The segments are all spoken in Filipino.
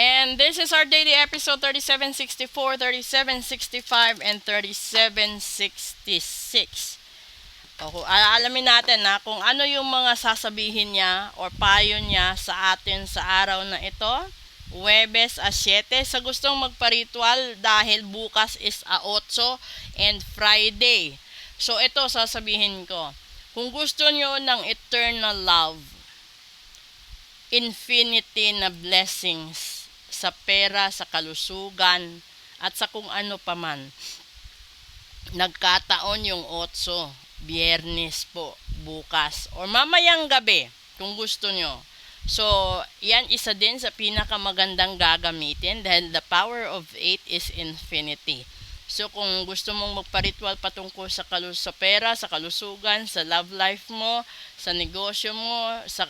And this is our daily episode 3764, 3765, and 3766. O, alamin natin na kung ano yung mga sasabihin niya or payo niya sa atin sa araw na ito. Huwebes a 7 sa gustong magpa-ritual dahil bukas is a 8 and Friday. So ito sasabihin ko. Kung gusto nyo ng eternal love, infinity na blessings sa pera, sa kalusugan, at sa kung ano paman, nagkataon yung 8, Biyernes po, bukas, or mamayang gabi, kung gusto nyo. So, yan isa din sa pinakamagandang gagamitin dahil the power of 8 is infinity. So, kung gusto mong magpa-ritual patungkol sa pera, sa kalusugan, sa love life mo, sa negosyo mo, sa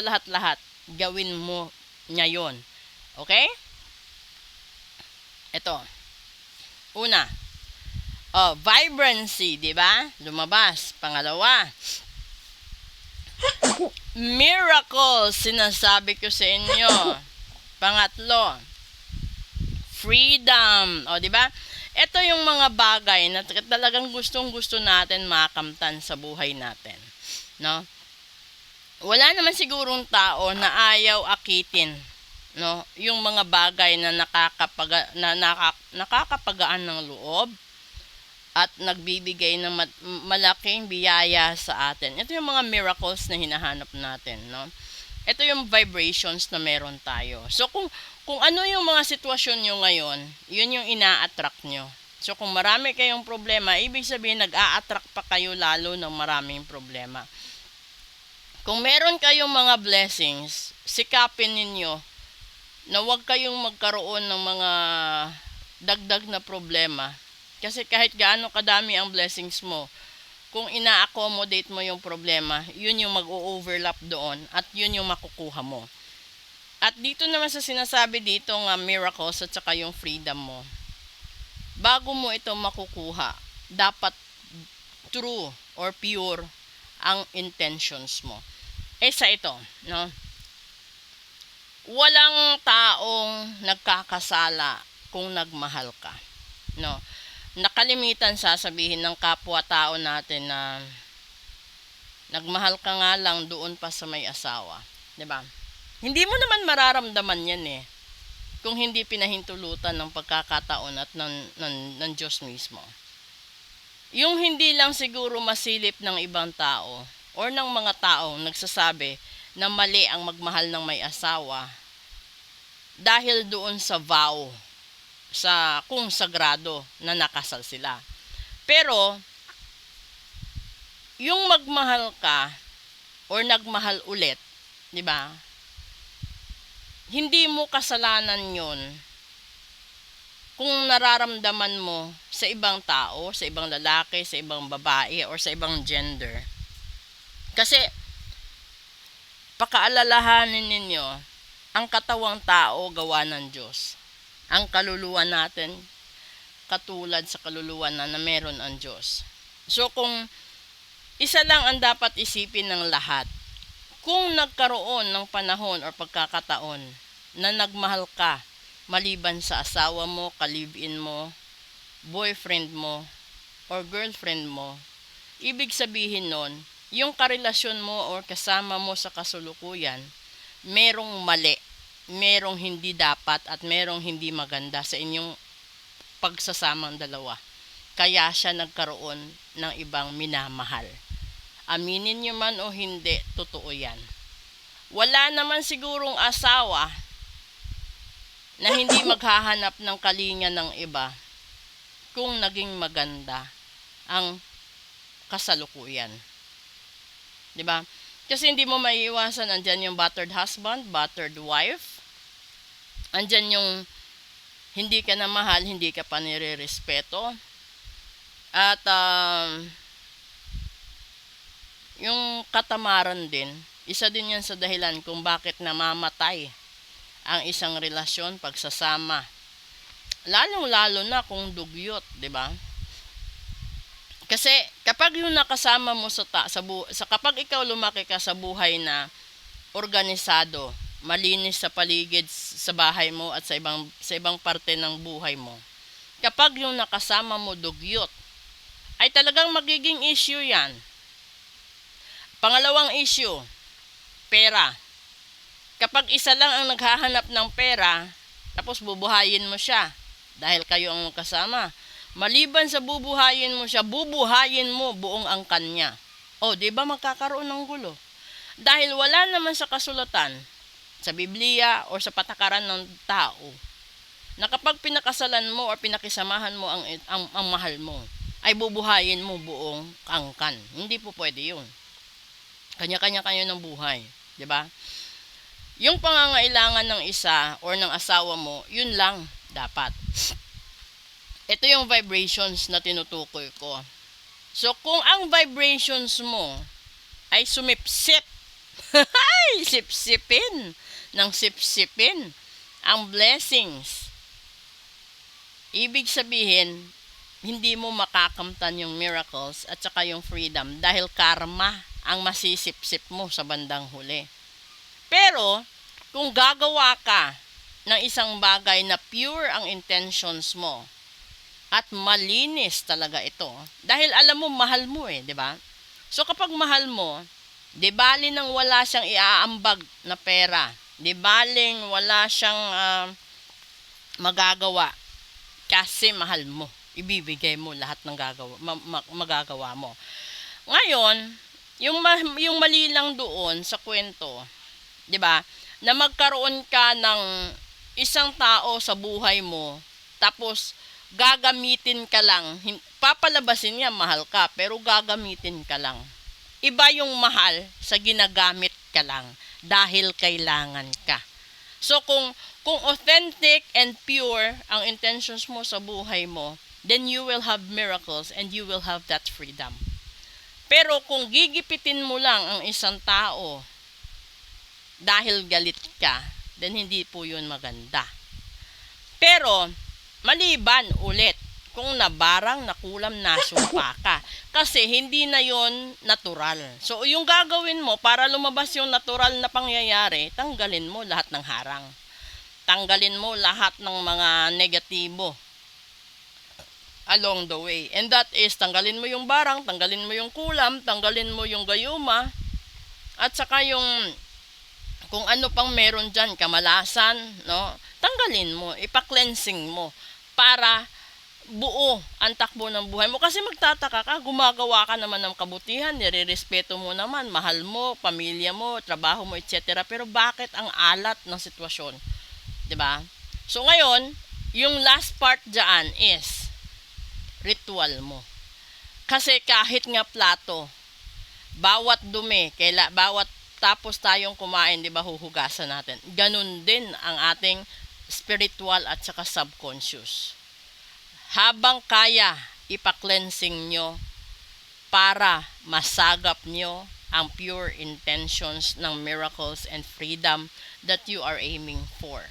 lahat-lahat, gawin mo ngayon. Okay? Ito. Una, vibrancy, di ba? Lumabas. Pangalawa, miracles, sinasabi ko sa inyo. Pangatlo, freedom. O, di ba? Ito yung mga bagay na talagang gustong-gusto natin makamtan sa buhay natin. No? Wala naman sigurong tao na ayaw akitin, no? Yung mga bagay na nakakapagaan ng loob at nagbibigay ng malaking biyaya sa atin. Ito yung mga miracles na hinahanap natin, no? Ito yung vibrations na meron tayo. So kung ano yung mga sitwasyon nyo ngayon, yun yung ina-attract nyo. So kung marami kayong problema, ibig sabihin nag-a-attract pa kayo lalo ng maraming problema. Kung meron kayong mga blessings, sikapin ninyo na huwag kayong magkaroon ng mga dagdag na problema. Kasi kahit gaano kadami ang blessings mo, kung ina-accommodate mo yung problema, yun yung mag-o-overlap doon at yun yung makukuha mo. At dito naman sa sinasabi dito nga miracles at saka yung freedom mo, bago mo ito makukuha, dapat true or pure ang intentions mo. Sa ito, no? Walang taong nagkakasala kung nagmahal ka, no? Nakalimitan sasabihin ng kapwa-tao natin na nagmahal ka nga lang doon pa sa may asawa, 'di ba? Hindi mo naman mararamdaman 'yan kung hindi pinahintulutan ng pagkakataon at ng Diyos mismo. Yung hindi lang siguro masilip ng ibang tao or ng mga taong nagsasabi na mali ang magmahal ng may asawa dahil doon sa vow, sa kung sagrado na nakasal sila. Pero yung magmahal ka or nagmahal ulit, 'di ba? Hindi mo kasalanan 'yon kung nararamdaman mo sa ibang tao, sa ibang lalaki, sa ibang babae or sa ibang gender. Kasi pakaalalahanin ninyo, ang katawang tao gawa ng Diyos. Ang kaluluwa natin katulad sa kaluluwa na meron ang Diyos. So kung isa lang ang dapat isipin ng lahat, kung nagkaroon ng panahon o pagkakataon na nagmahal ka maliban sa asawa mo, ka-live-in mo, boyfriend mo, or girlfriend mo, ibig sabihin nun, yung karelasyon mo or kasama mo sa kasulukuyan, merong mali, merong hindi dapat at merong hindi maganda sa inyong pagsasamang dalawa. Kaya siya nagkaroon ng ibang minamahal. Aminin nyo man o hindi, totoo yan. Wala naman sigurong asawa na hindi maghahanap ng kalinga ng iba kung naging maganda ang kasalukuyan. 'Di ba? Kasi hindi mo maiiwasan, andyan yung battered husband, battered wife. Andyan yung hindi ka na mahal, hindi ka pa nire-respeto. At yung katamaran din, isa din yan sa dahilan kung bakit namamatay ang isang relasyon, pagsasama. Lalong-lalo na kung dugyot, 'di ba? Kasi kapag yung nakasama mo kapag ikaw lumaki ka sa buhay na organisado, malinis sa paligid sa bahay mo at sa ibang parte ng buhay mo. Kapag yung nakasama mo dugyot, ay talagang magiging issue yan. Pangalawang issue, pera. Kapag isa lang ang naghahanap ng pera, tapos bubuhayin mo siya dahil kayo ang magkasama. Maliban sa bubuhayin mo siya, bubuhayin mo buong angkan niya. O, di ba magkakaroon ng gulo? Dahil wala naman sa kasulatan, sa Biblia o sa patakaran ng tao, na kapag pinakasalan mo o pinakisamahan mo ang mahal mo, ay bubuhayin mo buong angkan. Hindi po pwede yun. Kanya-kanya kayo ng buhay. Diba? Yung pangangailangan ng isa or ng asawa mo, yun lang dapat. Ito yung vibrations na tinutukoy ko. So, kung ang vibrations mo ay sumipsip, ay, sipsipin ng sipsipin ang blessings, ibig sabihin, hindi mo makakamtan yung miracles at saka yung freedom dahil karma ang masisipsip mo sa bandang huli. Pero, kung gagawa ka ng isang bagay na pure ang intentions mo at malinis talaga ito, dahil alam mo, mahal mo di ba? So, kapag mahal mo, di bali nang wala siyang iaambag na pera, di baling wala siyang magagawa kasi mahal mo. Ibibigay mo lahat ng magagawa mo. Ngayon, yung mali lang doon sa kwento, 'di ba? Na magkaroon ka ng isang tao sa buhay mo, tapos gagamitin ka lang. Papalabasin niya mahal ka, pero gagamitin ka lang. Iba yung mahal sa ginagamit ka lang dahil kailangan ka. So kung authentic and pure ang intentions mo sa buhay mo, then you will have miracles and you will have that freedom. Pero kung gigipitin mo lang ang isang tao dahil galit ka, then hindi po yun maganda. Pero maliban ulit kung nabarang, nakulam, nasumpa ka. Kasi hindi na yon natural. So, yung gagawin mo para lumabas yung natural na pangyayari, tanggalin mo lahat ng harang. Tanggalin mo lahat ng mga negatibo along the way. And that is, tanggalin mo yung barang, tanggalin mo yung kulam, tanggalin mo yung gayuma, at saka yung kung ano pang meron dyan, kamalasan, no? Tanggalin mo, ipa-cleansing mo para buo ang takbo ng buhay mo. Kasi magtataka ka, gumagawa ka naman ng kabutihan, nire-respeto mo naman, mahal mo, pamilya mo, trabaho mo, etc. Pero bakit ang alat ng sitwasyon? 'Di ba? So ngayon, yung last part dyan is ritual mo. Kasi kahit nga plato, bawat dumi, bawat tapos tayong kumain, 'di ba, huhugasan natin. Ganun din ang ating spiritual at saka subconscious. Habang kaya, ipa-cleansing nyo para masagap nyo ang pure intentions ng miracles and freedom that you are aiming for.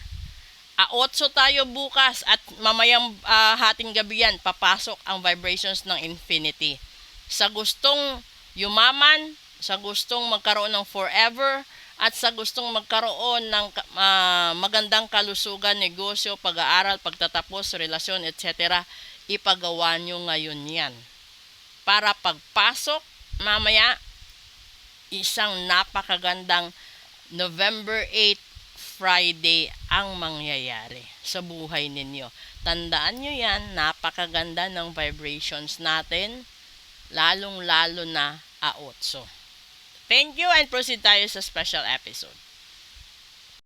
8 tayo bukas at mamayang hating gabi yan, papasok ang vibrations ng infinity. Sa gustong yumaman, sa gustong magkaroon ng forever, at sa gustong magkaroon ng magandang kalusugan, negosyo, pag-aaral, pagtatapos, relasyon, etc., ipagawa nyo ngayon yan. Para pagpasok, mamaya, isang napakagandang November 8, Friday ang mangyayari sa buhay ninyo. Tandaan nyo yan, napakaganda ng vibrations natin, lalong-lalo na 8. Thank you and proceed tayo sa special episode.